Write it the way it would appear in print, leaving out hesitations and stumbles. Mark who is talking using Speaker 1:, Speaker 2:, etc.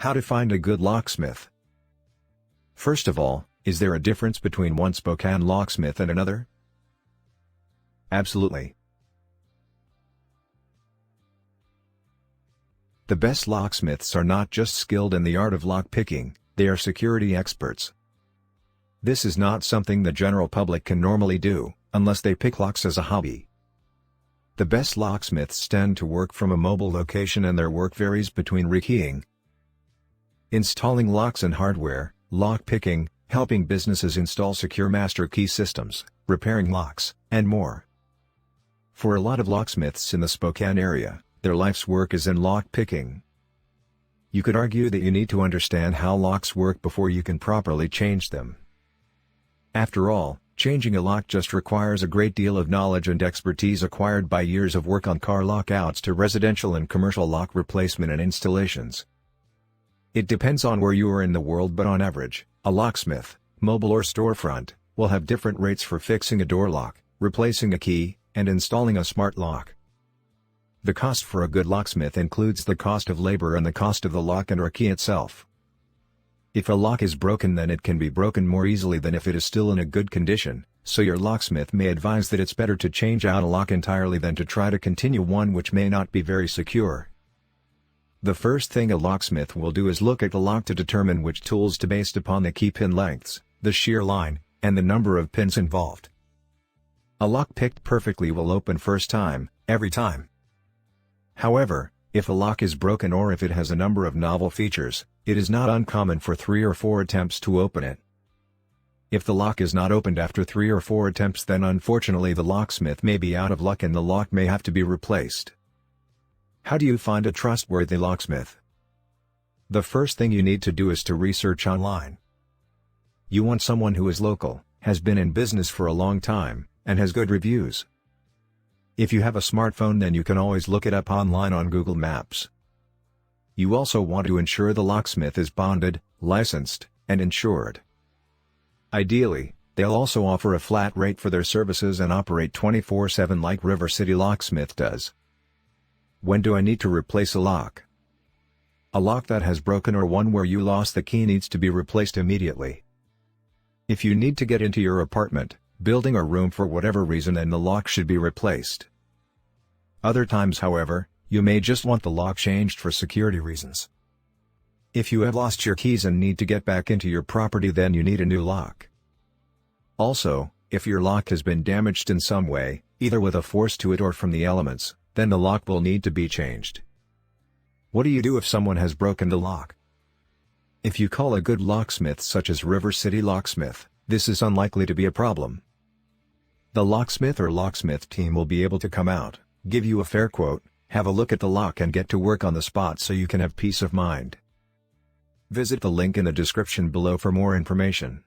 Speaker 1: How to find a good locksmith. First of all, is there a difference between one Spokane locksmith and another? Absolutely. The best locksmiths are not just skilled in the art of lock picking, they are security experts. This is not something the general public can normally do, unless they pick locks as a hobby. The best locksmiths tend to work from a mobile location and their work varies between rekeying, installing locks and hardware, lock picking, helping businesses install secure master key systems, repairing locks, and more. For a lot of locksmiths in the Spokane area, their life's work is in lock picking. You could argue that you need to understand how locks work before you can properly change them. After all, changing a lock just requires a great deal of knowledge and expertise acquired by years of work on car lockouts to residential and commercial lock replacement and installations. It depends on where you are in the world, but on average, a locksmith, mobile or storefront, will have different rates for fixing a door lock, replacing a key, and installing a smart lock. The cost for a good locksmith includes the cost of labor and the cost of the lock and or key itself. If a lock is broken, then it can be broken more easily than if it is still in a good condition, so your locksmith may advise that it's better to change out a lock entirely than to try to continue one which may not be very secure. The first thing a locksmith will do is look at the lock to determine which tools to based upon the key pin lengths, the shear line, and the number of pins involved. A lock picked perfectly will open first time, every time. However, if a lock is broken or if it has a number of novel features, it is not uncommon for 3 or 4 attempts to open it. If the lock is not opened after 3 or 4 attempts, then unfortunately the locksmith may be out of luck and the lock may have to be replaced. How do you find a trustworthy locksmith? The first thing you need to do is to research online. You want someone who is local, has been in business for a long time, and has good reviews. If you have a smartphone, then you can always look it up online on Google Maps. You also want to ensure the locksmith is bonded, licensed, and insured. Ideally, they'll also offer a flat rate for their services and operate 24/7 like River City Locksmith does. When do I need to replace a lock? A lock that has broken or one where you lost the key needs to be replaced immediately. If you need to get into your apartment, building or room for whatever reason, then the lock should be replaced. Other times, however, you may just want the lock changed for security reasons. If you have lost your keys and need to get back into your property, then you need a new lock. Also, if your lock has been damaged in some way, either with a force to it or from the elements, then the lock will need to be changed. What do you do if someone has broken the lock? If you call a good locksmith such as River City Locksmith, this is unlikely to be a problem. The locksmith or locksmith team will be able to come out, give you a fair quote, have a look at the lock and get to work on the spot so you can have peace of mind. Visit the link in the description below for more information.